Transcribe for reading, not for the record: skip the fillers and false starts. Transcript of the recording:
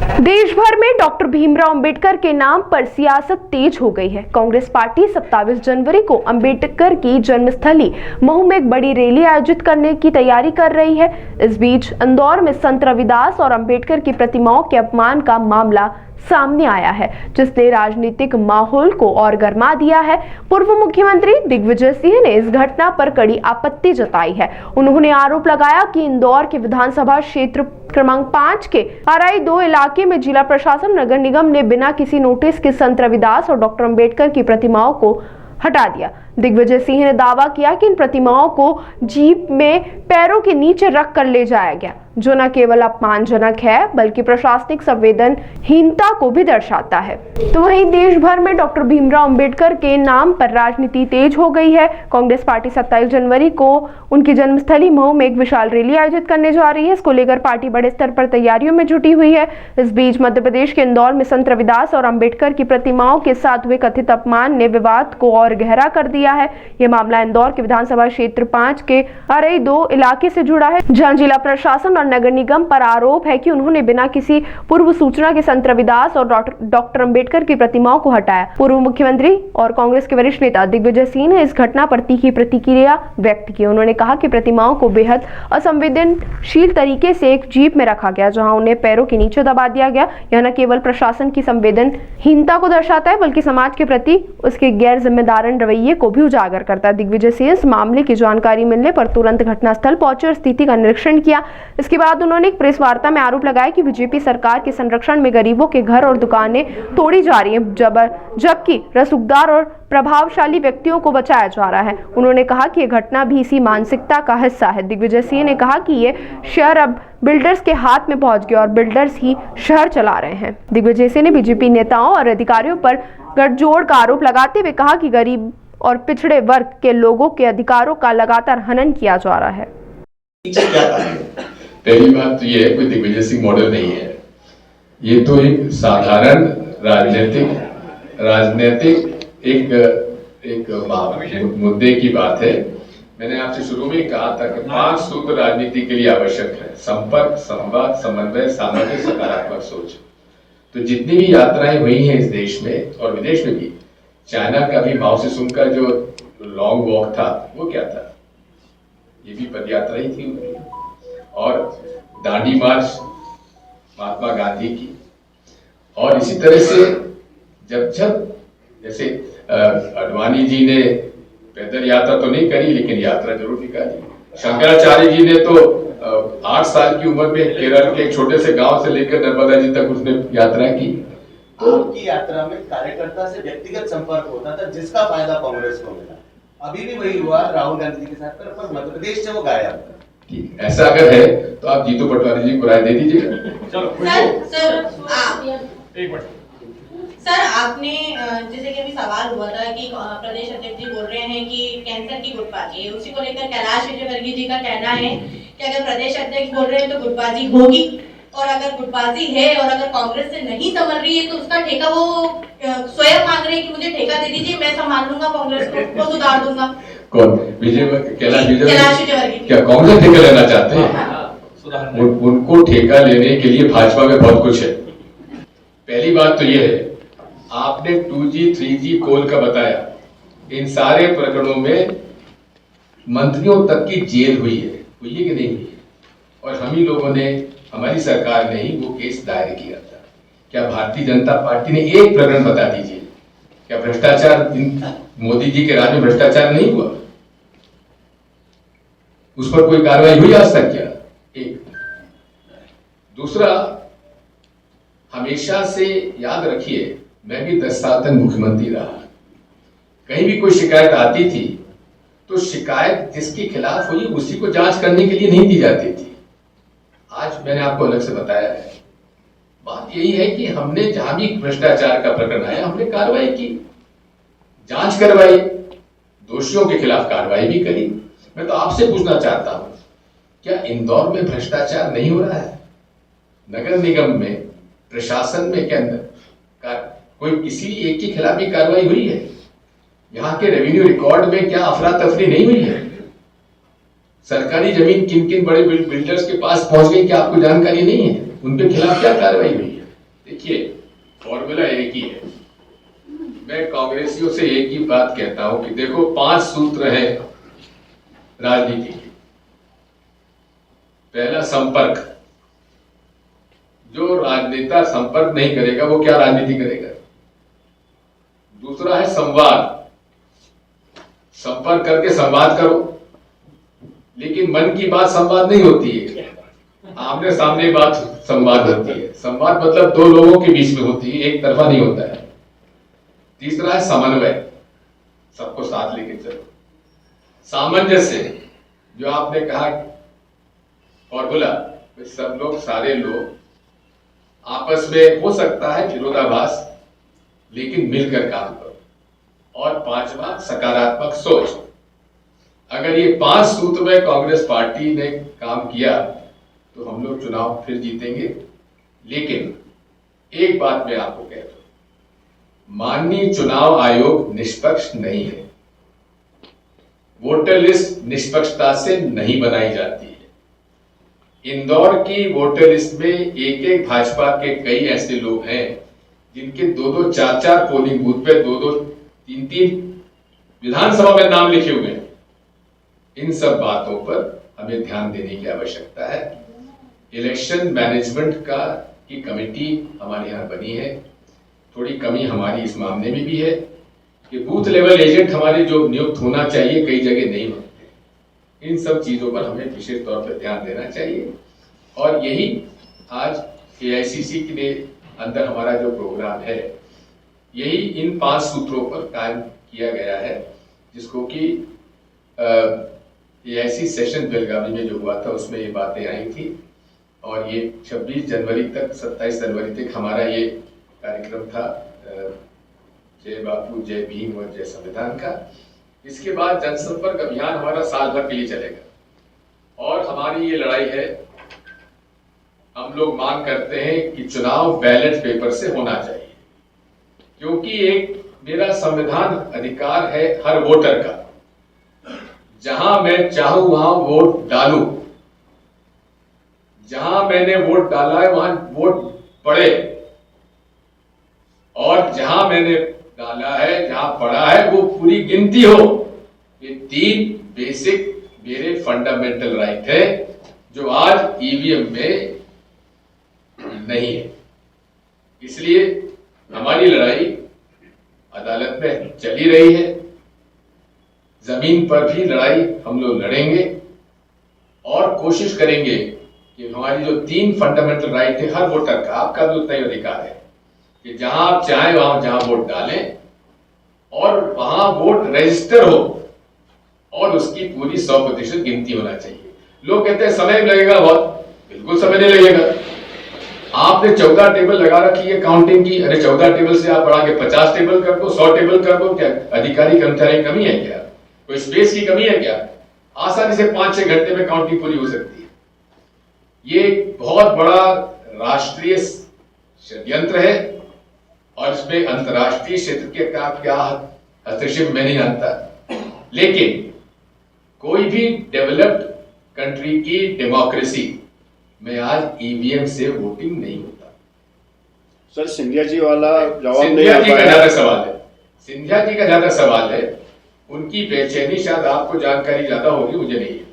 देश भर में डॉक्टर भीमराव अंबेडकर के नाम पर सियासत तेज हो गई है। कांग्रेस पार्टी 27 जनवरी को अंबेडकर की जन्मस्थली महू में एक बड़ी रैली आयोजित करने की तैयारी कर रही है। इस बीच इंदौर में संत रविदास और अंबेडकर की प्रतिमाओं के अपमान का मामला सामने आया है, जिसने राजनीतिक माहौल को और गर्मा दिया है। पूर्व मुख्यमंत्री दिग्विजय सिंह ने इस घटना पर कड़ी आपत्ति जताई है। उन्होंने आरोप लगाया कि इंदौर के विधानसभा क्षेत्र क्रमांक 5 के RI 2 इलाके में जिला प्रशासन नगर निगम ने बिना किसी नोटिस के संत रविदास और डॉक्टर अंबेडकर की प्रतिमाओं को हटा दिया। दिग्विजय सिंह ने दावा किया कि इन प्रतिमाओं को जीप में पैरों के नीचे रख कर ले जाया गया, जो न केवल अपमानजनक है बल्कि प्रशासनिक संवेदनहीनता को भी दर्शाता है। तो वहीं देश भर में डॉक्टर भीमराव अंबेडकर के नाम पर राजनीति तेज हो गई है। कांग्रेस पार्टी 27 जनवरी को उनकी जन्मस्थली महू में एक विशाल रैली आयोजित करने जा रही है। इसको लेकर पार्टी बड़े स्तर पर तैयारियों में जुटी हुई है। इस बीच मध्य प्रदेश के इंदौर में संत रविदास और अंबेडकर की प्रतिमाओं के साथ हुए कथित अपमान ने विवाद को और गहरा कर दिया है। यह मामला इंदौर के विधानसभा क्षेत्र 5 के RI 2 इलाके से जुड़ा है, जहां जिला प्रशासन और नगर निगम पर आरोप है कि उन्होंने बिना किसी पूर्व सूचना के संत रविदास और डॉक्टर अंबेडकर की प्रतिमाओं को हटाया। पूर्व मुख्यमंत्री और कांग्रेस के वरिष्ठ नेता दिग्विजय सिंह ने इस घटना पर तीखी प्रतिक्रिया व्यक्त की। उन्होंने कहा कि प्रतिमाओं को बेहद असंवेदनशील तरीके से एक जीप में रखा गया, जहां उन्हें पैरों के नीचे दबा दिया गया। यह न केवल प्रशासन की संवेदनहीनता को दर्शाता है बल्कि समाज के प्रति उसके गैर जिम्मेदार रवैये को भी उजागर करता है। दिग्विजय सिंह इस मामले की जानकारी मिलने पर तुरंत घटनास्थल पहुंचे और स्थिति का निरीक्षण किया। इसके बाद उन्होंने एक प्रेस वार्ता में आरोप लगाया कि बीजेपी सरकार के संरक्षण में गरीबों के घर और दुकानें तोड़ी जा रही हैं, जबकि रसूखदार और प्रभावशाली व्यक्तियों को बचाया जा रहा है। उन्होंने कहा कि यह घटना भी इसी मानसिकता का हिस्सा है। दिग्विजय सिंह ने कहा कि ये शहर अब बिल्डर्स के हाथ में पहुंच गया और बिल्डर्स ही शहर चला रहे हैं। दिग्विजय सिंह ने बीजेपी नेताओं और अधिकारियों पर गठजोड़ का आरोप लगाते हुए कहा कि गरीब और पिछड़े वर्ग के लोगों के अधिकारों का लगातार हनन किया जा रहा है। पहली बात तो ये है, कोई दिग्विजय सिंह मॉडल नहीं है। ये तो एक साधारण राजनीतिक एक मुद्दे की बात है। मैंने आपसे शुरू में कहा था कि 5 सूत्र राजनीति के लिए आवश्यक है: संपर्क, संवाद, समन्वय, सामंजस्य, सकारात्मक सोच। तो जितनी भी यात्राएं हुई हैं इस देश में और विदेश में भी, चाइना का भी माओ से सुन का जो लॉन्ग वॉक था वो क्या था? ये भी पदयात्रा ही थी उनकी। और दांडी मार्च महात्मा गांधी की। और इसी तरह से जब जैसे अडवाणी जी ने पैदल यात्रा तो नहीं करी लेकिन यात्रा जरूर निकाली। शंकराचार्य जी ने तो 8 साल की उम्र में केरल के एक छोटे से गांव से लेकर नर्मदा जी तक उसने यात्रा की। उनकी यात्रा में कार्यकर्ता से व्यक्तिगत संपर्क होता था, जिसका फायदा कांग्रेस को मिला। अभी भी वही हुआ राहुल गांधी जी के साथ, पर मध्य प्रदेश से वो गायब। ठीक, ऐसा अगर है तो आप जीतू पटवारी जी को राय दे दीजिएगा। सर, आपने जैसे कि अभी सवाल हुआ था कि प्रदेश अध्यक्ष जी बोल रहे हैं कि कैंसर की गुटबाजी है, उसी को लेकर कैलाश विजयवर्गीय जी का कहना है कि अगर प्रदेश अध्यक्ष बोल रहे हैं तो गुटबाजी होगी, और अगर गुटबाजी है और अगर कांग्रेस से नहीं संभल रही है तो उसका ठेका वो स्वयं मांग रहे हैं कि मुझे ठेका दे दीजिए, मैं संभाल लूंगा, कांग्रेस को सुधार दूंगा। कौन? कैलाश विजयवर्गीय क्या कांग्रेस ठेका लेना चाहते हैं? उनको ठेका लेने के लिए भाजपा में बहुत कुछ है। पहली बात तो ये है, आपने 2G 3G कोल का बताया, इन सारे प्रकरणों में मंत्रियों तक की जेल हुई है कि नहीं हुई है? और हम ही लोगों ने, हमारी सरकार ने ही वो केस दायर किया था। क्या भारतीय जनता पार्टी ने एक प्रकरण बता दीजिए? क्या भ्रष्टाचार, मोदी जी के राज में भ्रष्टाचार नहीं हुआ? उस पर कोई कार्रवाई हुई आज तक क्या? एक। दूसरा, हमेशा से याद रखिए, मैं भी 10 साल तक मुख्यमंत्री रहा। कहीं भी कोई शिकायत आती थी तो शिकायत जिसके खिलाफ हुई उसी को जांच करने के लिए नहीं दी जाती थी। आज मैंने आपको अलग से बताया है। बात यही है कि हमने जहां भी भ्रष्टाचार का प्रकरण आया, हमने कार्रवाई की, जांच करवाई, दोषियों के खिलाफ कार्रवाई भी करी। मैं तो आपसे पूछना चाहता हूं, क्या इंदौर में भ्रष्टाचार नहीं हो रहा है? नगर निगम में, प्रशासन में क्या कोई किसी एक के खिलाफ भी कार्रवाई हुई है? यहाँ के रेवेन्यू रिकॉर्ड में क्या अफरा तफरी नहीं हुई है? सरकारी जमीन किन किन बड़े बिल्डर्स के पास पहुंच गई, क्या आपको जानकारी नहीं है? उनके खिलाफ क्या कार्रवाई हुई है? देखिए, फॉर्मूला एक ही है। मैं कांग्रेसियों से एक ही बात कहता हूं कि देखो, 5 सूत्र हैं राजनीति के। पहला, संपर्क। जो राजनेता संपर्क नहीं करेगा वो क्या राजनीति करेगा। दूसरा है संवाद। संपर्क करके संवाद करो, लेकिन मन की बात संवाद नहीं होती है, आमने सामने बात संवाद होती है। संवाद मतलब दो लोगों के बीच में होती है, एक तरफा नहीं होता है। तीसरा है समन्वय, सबको साथ लेके चलो। सामंजस्य, जो आपने कहा फॉर्मूला, सब लोग, सारे लोग आपस में हो सकता है विरोधाभास, लेकिन मिलकर काम करो। और 5वां, सकारात्मक सोच। अगर ये 5 सूत्र में कांग्रेस पार्टी ने काम किया तो हम लोग चुनाव फिर जीतेंगे। लेकिन एक बात मैं आपको कह दूं, माननीय चुनाव आयोग निष्पक्ष नहीं है। वोटर लिस्ट निष्पक्षता से नहीं बनाई जाती है। इंदौर की वोटर लिस्ट में एक भाजपा के कई ऐसे लोग हैं जिनके 2-2, 4-4 पोलिंग बूथ पे 2-2, 3-3 विधानसभा में नाम लिखे हुए हैं। इन सब बातों पर हमें ध्यान देने की आवश्यकता है। इलेक्शन मैनेजमेंट की कमेटी हमारे यहाँ बनी है। थोड़ी कमी हमारी इस मामले में भी है कि बूथ लेवल एजेंट हमारे जो नियुक्त होना चाहिए कई जगह नहीं होते। इन सब चीजों पर हमें विशेष तौर पर ध्यान देना चाहिए। और यही आज AICC के अंदर हमारा जो प्रोग्राम है, यही इन 5 सूत्रों पर कायम किया गया है, जिसको कि AIC सेशन बेलगावी में जो हुआ था उसमें ये बातें आई थी। और ये 26 जनवरी तक, 27 जनवरी तक हमारा ये कार्यक्रम था, जय बापू, जय भीम और जय संविधान का। इसके बाद जनसंपर्क अभियान हमारा साल भर के लिए चलेगा। और हमारी ये लड़ाई है, हम लोग मांग करते हैं कि चुनाव बैलेट पेपर से होना चाहिए, क्योंकि एक मेरा संविधान अधिकार है हर वोटर का, जहां मैं चाहूं वहां वोट डालूं। जहां मैंने वोट डाला है वहां वोट पड़े, और जहां मैंने डाला है, जहां पड़ा है, वो पूरी गिनती हो। ये 3 बेसिक मेरे फंडामेंटल राइट है, जो आज EVM में नहीं है। इसलिए हमारी लड़ाई अदालत में चली रही है, जमीन पर भी लड़ाई हम लोग लड़ेंगे और कोशिश करेंगे कि हमारी जो 3 फंडामेंटल राइट है हर वोटर का, आपका भी उतना ही अधिकार है कि जहां आप चाहें वहां जहां वोट डालें और वहां वोट रजिस्टर हो और उसकी पूरी 100% गिनती होना चाहिए। लोग कहते हैं समय लगेगा बहुत, बिल्कुल समय नहीं लगेगा। आपने 14 टेबल लगा रखी है काउंटिंग की, अरे 14 टेबल से आप बढ़ा के 50 टेबल कर दो, 100 टेबल कर दो। क्या अधिकारी कर्मचारी की कमी है क्या? कोई स्पेस की कमी है क्या? आसानी से 5-6 घंटे में काउंटिंग पूरी हो सकती है। ये बहुत बड़ा राष्ट्रीय षड्यंत्र है और इसमें अंतर्राष्ट्रीय क्षेत्र के क्या हस्तक्षेप मैं नहीं जानता, लेकिन कोई भी डेवलप्ड कंट्री की डेमोक्रेसी में आज EVM से वोटिंग नहीं होता। सर, सिंधिया जी वाला जवाब नहीं सिंधिया जी का आता ज्यादा सवाल है, सिंधिया जी का ज्यादा सवाल है। उनकी बेचैनी शायद आपको जानकारी ज्यादा होगी, मुझे नहीं है।